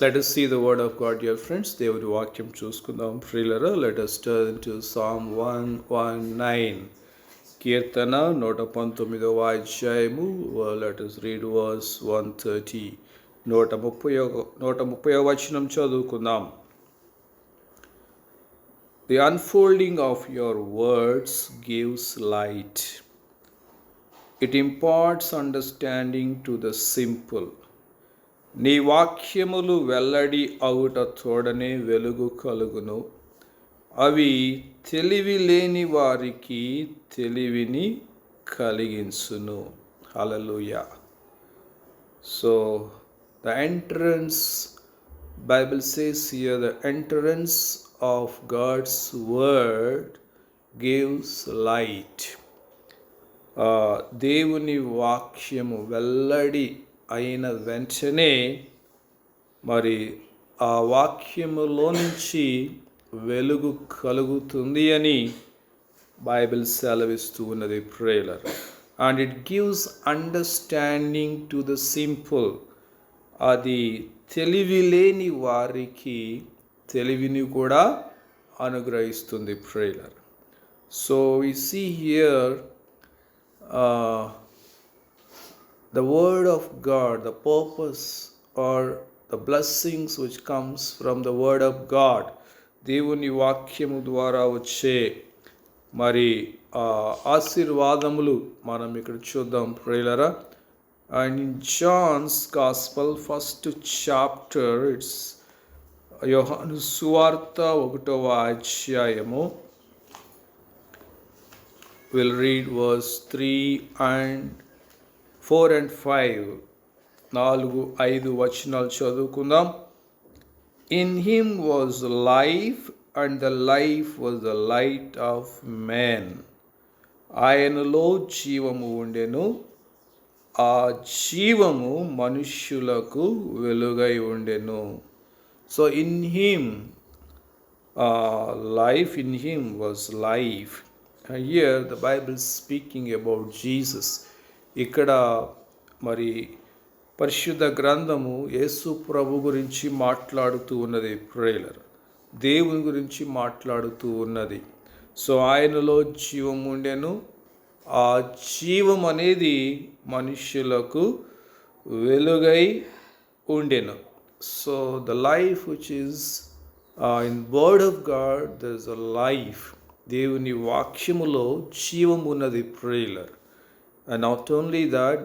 Let us see the word of God, dear friends. దేవుడి వాక్యం చూసుకుందాం ప్రియులరా. Let us turn to Psalm 119. కీర్తన 119వ అధ్యాయము. Let us read verse 130. 130వ వచనం చదువుకుందాం. The unfolding of your words gives light. It imparts understanding to the simple. నీ వాక్యములు వెల్లడి అవుట తోడనే వెలుగు కలుగును. అవి తెలివి లేని వారికి తెలివిని కలిగించును. హల్లెలూయా. So the entrance, Bible says here, the entrance of God's word gives light. దేవుని వాక్యము వెల్లడి అయిన వెంటనే మరి ఆ వాక్యములో నుంచి వెలుగు కలుగుతుంది అని బైబిల్ సెలవిస్తూ ఉన్నది ప్రేయర్. And it gives understanding to the simple. అది తెలివి లేని వారికి తెలివిని కూడా అనుగ్రహిస్తుంది ప్రేయర్. So we see here the word of God, the purpose or the blessings which comes from the word of God, దేవుని వాక్యము ద్వారా వచ్చే మరి ఆశీర్వాదములు మనం ఇక్కడ చూద్దాం ప్రియులారా. And in John's gospel first chapter, it's యోహాను సువార్త 1వ అధ్యాయము. Will read verse 3 and 4 and 5. 4-5 వచనాలు చదువుకుందాం. In him was life, and the life was the light of men. ఆయనలో జీవము ఉండెను, ఆ జీవము మనుష్యులకు వెలుగై ఉండెను. So in him life, in him was life. Here the Bible is speaking about Jesus. ఇక్కడ మరి పరిశుద్ధ గ్రంథము యేసు ప్రభు గురించి మాట్లాడుతూ ఉన్నది ప్రేయర్. దేవుని గురించి మాట్లాడుతూ ఉన్నది. సో ఆయనలో జీవం ఉండెను, ఆ జీవం అనేది మనుష్యులకు వెలుగై ఉండెను. So the life which is in word of God, there is a life. దేవుని వాక్యములో జీవం ఉన్నది prayer. And not only that,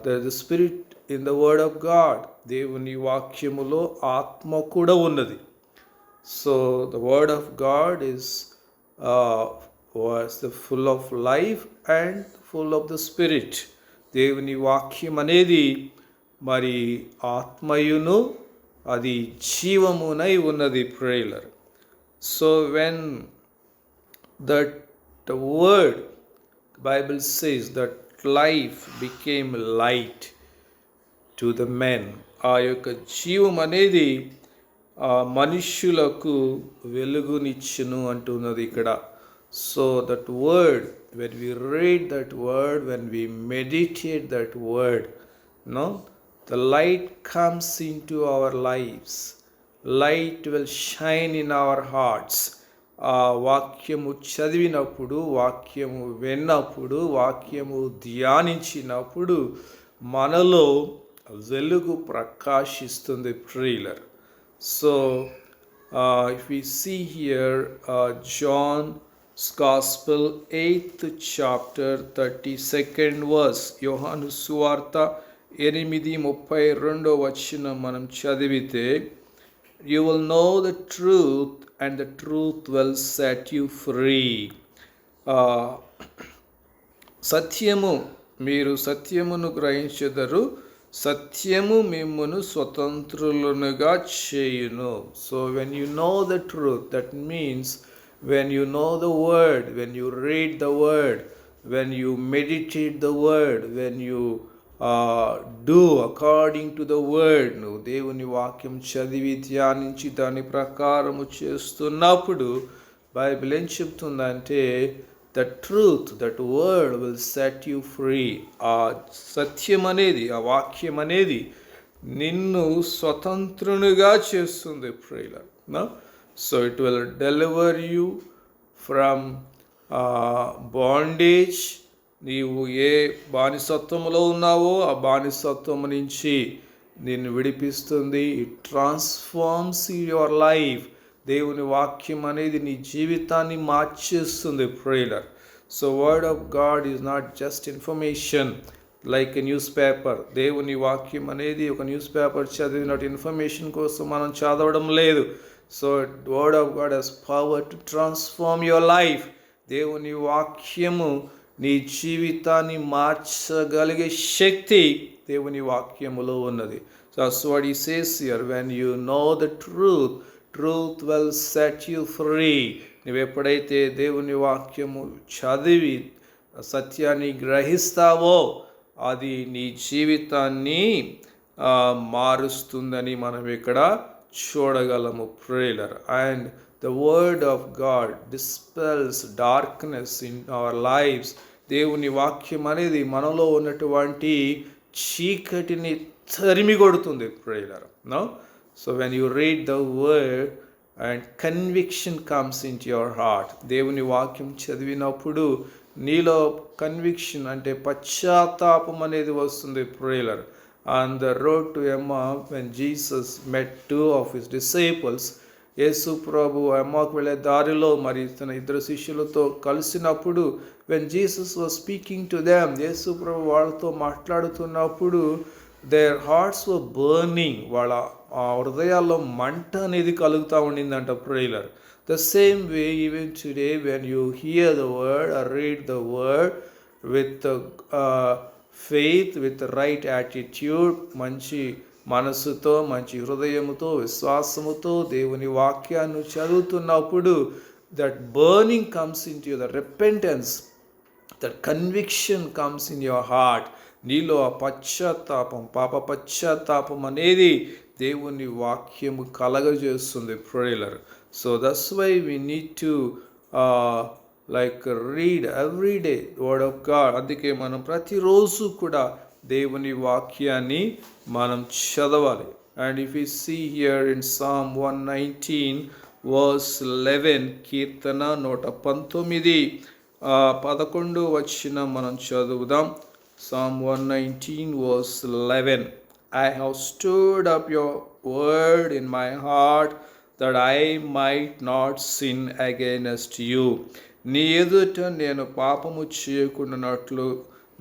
there is a spirit in the word of God. దేవుని వాక్యములో ఆత్మ కూడా ఉన్నది. So the word of God was full of life and full of the spirit. దేవుని వాక్యం అనేది మరి ఆత్మయును అది జీవమునై ఉన్నది prayer. So when that the word, Bible says that life became light to the men. ఆ యొక్క జీవం అనేది మనుష్యులకు వెలుగునిచ్చును అంటున్నది ఇక్కడ. So that word, when we read that word, when we meditate that word, the light comes into our lives. Light will shine in our hearts. ఆ వాక్యము చదివినప్పుడు, వాక్యము విన్నప్పుడు, వాక్యము ధ్యానించినప్పుడు మనలో వెలుగు ప్రకాశిస్తుంది ప్రియులర్. So if we see here John's gospel 8th chapter 32nd verse, యోహాను సువార్త 8:32 వచనం మనం చదివితే, you will know the truth and the truth will set you free. సత్యము, మీరు సత్యమును గ్రహించెదరు, సత్యము మిమ్మును స్వతంత్రులునుగా చేయును. So when you know the truth, that means when you know the word, when you read the word, when you meditate the word, when you do according to the word, నువ్వు దేవుని వాక్యం చదివి ధ్యానించి దాని ప్రకారము చేస్తున్నప్పుడు బైబిల్ ఏం చెప్తుందంటే, the truth, that word will set you free. ఆ సత్యం అనేది, ఆ వాక్యం అనేది నిన్ను స్వతంత్రునిగా చేస్తుంది ప్రియులారా. So it will deliver you from bondage. నీవు ఏ బానిసత్వంలో ఉన్నావో ఆ బానిసత్వం నుంచి నిన్ను విడిపిస్తుంది. It transforms your life. దేవుని వాక్యం అనేది నీ జీవితాన్ని మార్చేస్తుంది ప్రియులారా. So word of God is not just information like a newspaper. దేవుని వాక్యం అనేది ఒక న్యూస్ పేపర్ చదివినట్టు ఇన్ఫర్మేషన్ కోసం మనం చదవడం లేదు. So word of God has power to transform your life. దేవుని వాక్యము నీ జీవితాన్ని మార్చగలిగే శక్తి దేవుని వాక్యములో ఉన్నది. So that's what he says here, when you know the truth, truth will set you free. నువ్వు ఎప్పుడైతే దేవుని వాక్యము చదివి సత్యాన్ని గ్రహిస్తావో అది నీ జీవితాన్ని మారుస్తుందని మనం ఇక్కడ చూడగలము ప్రియులారా. And the word of God dispels darkness in our lives. దేవుని వాక్యం అనేది మనలో ఉన్నటువంటి చీకటిని తరిమి కొడుతుంది ప్రియులారా. No so when you read the word and conviction comes into your heart. దేవుని వాక్యం చదివినప్పుడు నీలో కన్విక్షన్ అంటే పశ్చాత్తాపం అనేది వస్తుంది ప్రియులారా. On the road to Emmaus when Jesus met 2 of his disciples, యేసు ప్రభు ఎమ్మాకు వెళ్ళే దారిలో మరి తన ఇద్దరు శిష్యులతో కలిసినప్పుడు when Jesus was speaking to them, యేసు ప్రభు వాళ్ళతో మాట్లాడుతున్నప్పుడు దేర్ హార్ట్స్ వర్ బర్నింగ్. వాళ్ళ హృదయాల్లో మంట అనేది కలుగుతూ ఉండిందంట ప్రియులారా. The same way even today when you hear the word or read the word with faith, with the right attitude, మంచి మనసుతో మంచి హృదయముతో విశ్వాసముతో దేవుని వాక్యాన్ని చదువుతున్నప్పుడు that burning comes into you, the repentance, that conviction comes in your heart. నీలో ఆ పశ్చాత్తాపం, పాప పశ్చాత్తాపం అనేది దేవుని వాక్యము కలగజేస్తుంది ప్రియులారా. So that's why we need to read every day word of God. అందుకే మనం ప్రతిరోజు కూడా దేవుని వాక్యాన్ని మనం చదవాలి. And if we see here in Psalm 119 verse 11, కీర్తన 119 11 వచనం మనం చదువుదాం. Psalm 119 verse 11. I have stored up your word in my heart that I might not sin against you. నీ ఎదుట నేను పాపము చేయకుండానట్లు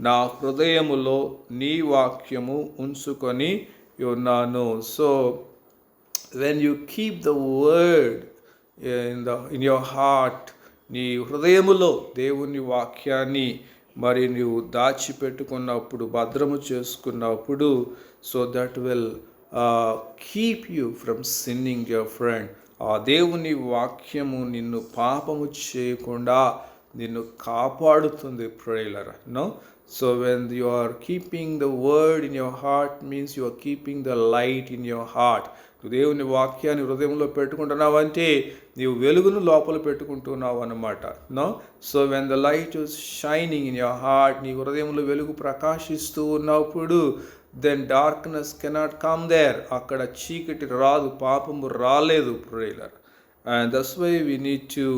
నా హృదయములో నీ వాక్యము ఉంచుకొని ఉన్నాను. So when you keep the word in your heart, నీ హృదయములో దేవుని వాక్యాన్ని మరి నువ్వు దాచిపెట్టుకున్నప్పుడు, భద్రము చేసుకున్నప్పుడు, so that will keep you from sinning your friend. ఆ దేవుని వాక్యము నిన్ను పాపము చేయకుండా నిన్ను కాపాడుతుంది ప్రియులారా. No so when you are keeping the word in your heart means you are keeping the light in your heart. దేవుని వాక్యాన్ని హృదయంలో పెట్టుకుంటున్నావంటే నీవు వెలుగును లోపల పెట్టుకుంటున్నావు అన్నమాట. No so when the light is shining in your heart, నీ హృదయంలో వెలుగు ప్రకాశిస్తూ ఉన్నప్పుడు then darkness cannot come there. అక్కడ చీకటి రాదు, పాపము రాలేదు ప్రియులారా. And that's why we need to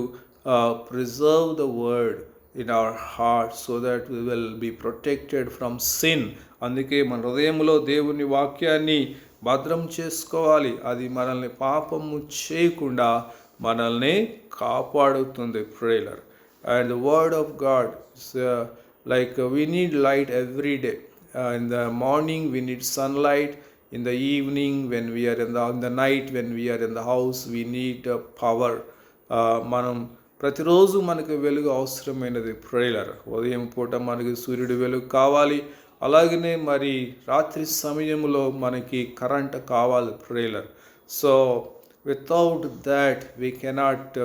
preserve the word in our heart so that we will be protected from sin. అందుకే మన హృదయంలో దేవుని వాక్యాన్ని భద్రం చేసుకోవాలి. అది మనల్ని పాపము చేయకుండా మనల్ని కాపాడుతుంది ప్రియులారా. And the word of God we need light every day. In the morning we need sunlight. In the evening when we are in the night when we are in the house we need power. మనం ప్రతిరోజు మనకు వెలుగు అవసరమైనది ప్రియులారా. ఉదయం పూట మనకి సూర్యుడి వెలుగు కావాలి, అలాగనే మరి రాత్రి సమయంలో మనకి కరెంట్ కావాలి ప్రియులారా. So without that we cannot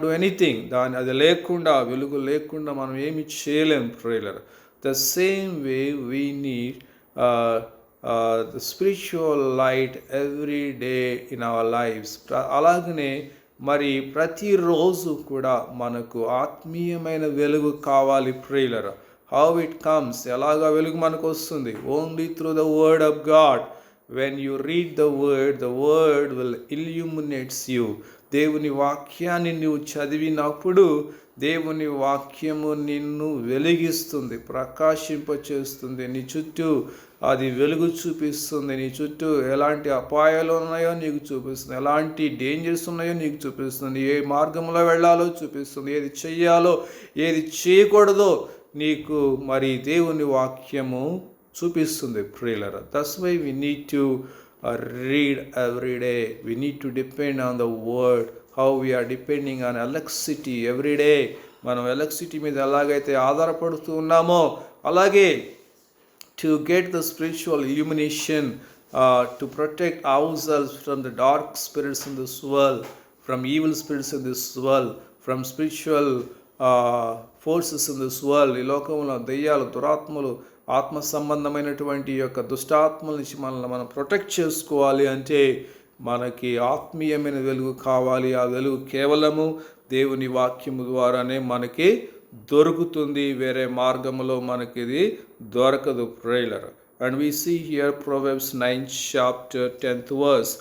do anything. అది లేకుండా, వెలుగు లేకుండా మనం ఏమి చేయలేం ప్రియులారా. The same way we need the spiritual light every day in our lives. అలాగనే మరి ప్రతిరోజు కూడా మనకు ఆత్మీయమైన వెలుగు కావాలి ప్రియులారా. హౌ ఇట్ కమ్స్, ఎలాగా వెలుగు మనకు వస్తుంది? Only through the word of God. When you read the word will illuminates you. దేవుని వాక్యాన్ని నువ్వు చదివినప్పుడు దేవుని వాక్యము నిన్ను వెలిగిస్తుంది, ప్రకాశింపచేస్తుంది. నీ చుట్టూ అది వెలుగు చూపిస్తుంది. నీ చుట్టూ ఎలాంటి అపాయాలు ఉన్నాయో నీకు చూపిస్తుంది, ఎలాంటి డేంజర్స్ ఉన్నాయో నీకు చూపిస్తుంది, ఏ మార్గంలో వెళ్ళాలో చూపిస్తుంది, ఏది చెయ్యాలో ఏది చేయకూడదో నీకు మరి దేవుని వాక్యము చూపిస్తుంది. ప్రియులారా, that's why we need to read every day. We need to depend on the word. How we are depending on electricity every day. మనం ఎలక్ట్రిసిటీ మీద ఎలాగైతే ఆధారపడుతూ ఉన్నామో అలాగే to get the spiritual illumination, to protect ourselves from the dark spirits in this world, from evil spirits in this world, from spiritual forces in this world. ఈ లోకంలో దెయ్యాలు, దురాత్మలు, ఆత్మ సంబంధమైనటువంటి యొక్క దుష్టాత్మల నుంచి మనల్ని మనం ప్రొటెక్ట్ చేసుకోవాలి అంటే మనకి ఆత్మీయమైన వెలుగు కావాలి. ఆ వెలుగు కేవలము దేవుని వాక్యము ద్వారానే మనకి దొరుకుతుంది. వేరే మార్గంలో మనకి ఇది దొరకదు. Prayer. And we see here Proverbs 9 chapter 10th verse.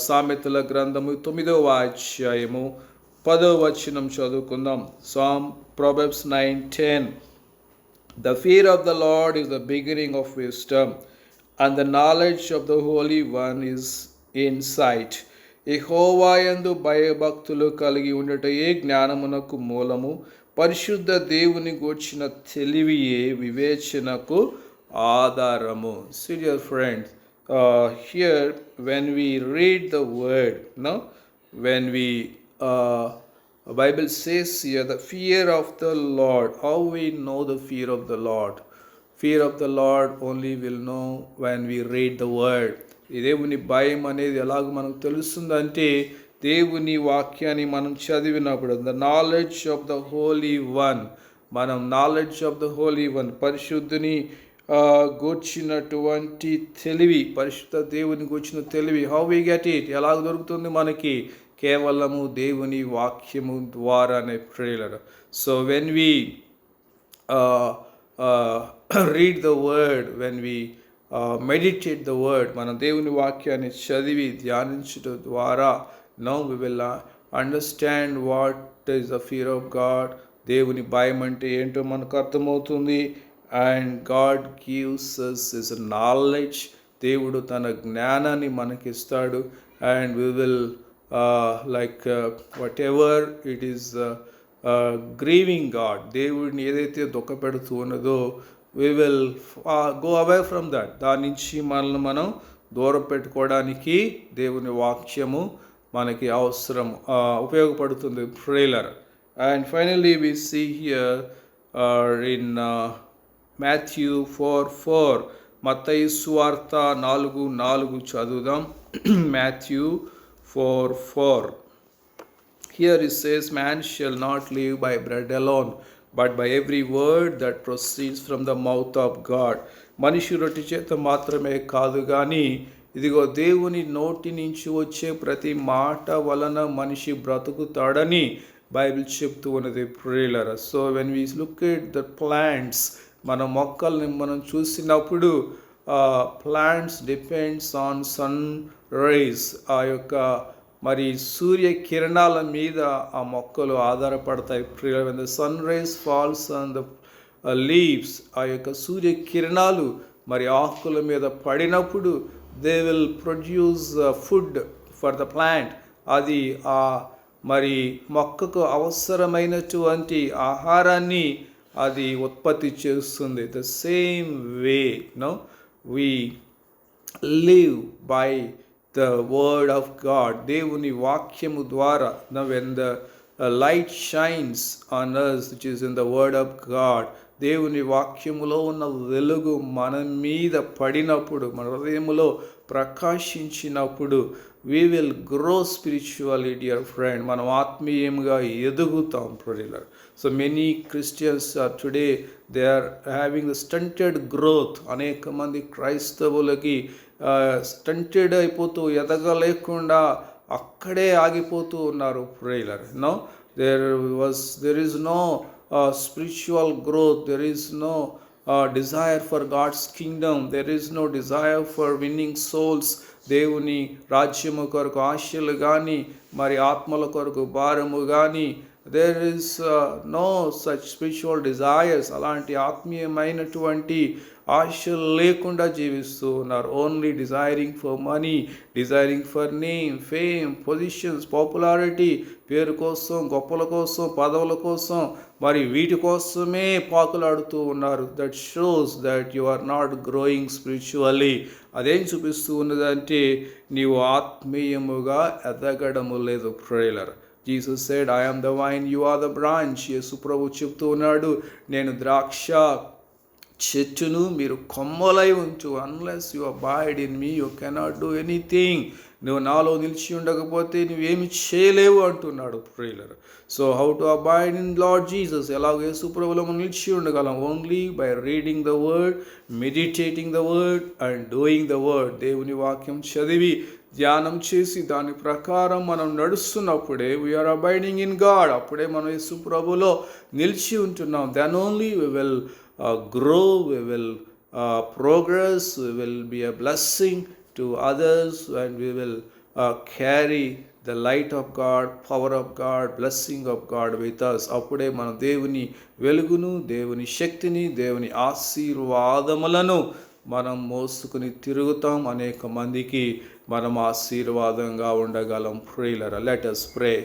సామెతల గ్రంథము 9వ అధ్యాయము 10వ వచనం చదువుకుందాం. Proverbs 9:10. The fear of the Lord is the beginning of wisdom, and the knowledge of the Holy One is insight. యెహోవా యందు భయభక్తులు కలిగి ఉండటయే జ్ఞానమునకు మూలము, పరిశుద్ధ దేవుని గూర్చిన తెలివియే వివేచనకు ఆధారము. See, dear friends, here when we read the word, when we Bible says here the fear of the Lord. How we know the fear of the Lord? Fear of the Lord only will know when we read the word. దేవుని భయం అనేది ఎలాగ మనకు తెలుస్తుందంటే దేవుని వాక్యాన్ని మనం చదివినప్పుడు. The knowledge of the holy one. మనం knowledge of the holy one, పరిశుద్ధుని గూర్చినటువంటి తెలివి, పరిశుద్ధ దేవుని గూర్చిన తెలివి. How we get it? ఎలాగ దొరుకుతుంది మనకి? కేవలము దేవుని వాక్యము ద్వారానే. ప్రేయర్. So when we read the word, when we meditate the word, మనం దేవుని వాక్యాన్ని చదివి ధ్యానించడం ద్వారా we will understand what is the fear of God. దేవుని భయం అంటే ఏంటో మనకు అర్థమవుతుంది. And God gives us his knowledge. దేవుడు తన జ్ఞానాన్ని మనకిస్తాడు. అండ్ we will whatever it is grieving God, దేవుడిని ఏదైతే దుఃఖపెడుతూ ఉన్నదో we will go away from that. దాని నుంచి మనల్ని మనం దూరం పెట్టుకోవడానికి దేవుని వాక్యము మనకి అవసరం, ఉపయోగపడుతుంది. Prayer. And finally we see here in Matthew 4:4. మత్తయి సువార్త 4:4 చదువుదాం. Matthew 4:4. Here it says, man shall not live by bread alone, but by every word that proceeds from the mouth of God. మనిషి రొట్టె చేత మాత్రమే కాదు కానీ ఇదిగో దేవుని నోటి నుంచి వచ్చే ప్రతి మాట వలన మనిషి బ్రతుకుతాడని బైబిల్ చెప్తూ ఉన్నది. Prayer. So when we look at the plants, మన మొక్కల్ని మనం చూసినప్పుడు plants depends on sun rise. ఆ యొక్క మరి సూర్య కిరణాల మీద ఆ మొక్కలు ఆధారపడతాయి. When the sun rise falls on the leaves, ఆ యొక్క సూర్య కిరణాలు మరి ఆకుల మీద పడినప్పుడు they will produce food for the plant. అది మరి మొక్కకు అవసరమైనటువంటి ఆహారాన్ని అది ఉత్పత్తి చేస్తుంది. The same way we live by the word of God. దేవుని వాక్యము ద్వారా. when the light shines on us, which is in the word of God, దేవుని వాక్యములో ఉన్న వెలుగు మన మీద పడినప్పుడు, మన హృదయములో ప్రకాశించినప్పుడు we will grow spiritually, dear friend. మనం ఆత్మీయంగా ఎదుగుతాం. ప్రియులారా. So many Christians are today, they are having the stunted growth. అనేక మంది క్రైస్తవులకి స్టంటెడ్ అయిపోతూ ఎదగలేకుండా అక్కడే ఆగిపోతూ ఉన్నారు. ప్రియులారా. there is no spiritual growth, there is no desire for God's kingdom, there is no desire for winning souls. దేవుని రాజ్యము కొరకు ఆశలు కానీ మరి ఆత్మల కొరకు భారము కానీ there is no such spiritual desires. అలాంటి ఆత్మీయమైనటువంటి ఆశలు లేకుండా జీవిస్తూ ఉన్నారు. Only desiring for money, desiring for name, fame, positions, popularity, పేరు కోసం, గొప్పల కోసం, పదవుల కోసం, మరి వీటి కోసమే పాకులాడుతూ ఉన్నారు. That shows that you are not growing spiritually. అదేం చూపిస్తూ ఉన్నదంటే నీవు ఆత్మీయముగా ఎదగడము లేదు. ప్రేయలర్ Jesus said, I am the vine, you are the branch. యేసు ప్రభు చెప్తూ ఉన్నాడు, నేను ద్రాక్ష చెట్టును, మీరు కొమ్మలై ఉంచు. Unless you abide in me you cannot do anything. నువ్వు నాలో నిలిచి ఉండకపోతే నువ్వేమి చేయలేవు అంటున్నాడు ప్రియులర్. So how to abide in Lord Jesus? ఎలాగో యేసు ప్రభువులో మనం నిలిచి ఉండగలం? Only by reading the word, meditating the word and doing the word. దేవుని వాక్యం చదివి ధ్యానం చేసి దాని ప్రకారం మనం నడుస్తున్నప్పుడే వీఆర్ అబైడింగ్ ఇన్ గాడ్. అప్పుడే మనం యేసు ప్రభువులో నిలిచి ఉంటున్నాం. Then only we will grow, we will progress, we will be a blessing to others, and we will carry the light of God, power of God, blessing of God with us. అప్పుడే మనం దేవుని వెలుగును, దేవుని శక్తిని, దేవుని ఆశీర్వాదములను మనం మోసుకుని తిరుగుతాం. అనేక మందికి మనం ఆశీర్వాదంగా ఉండగలం. ప్రేయర్. Let us pray.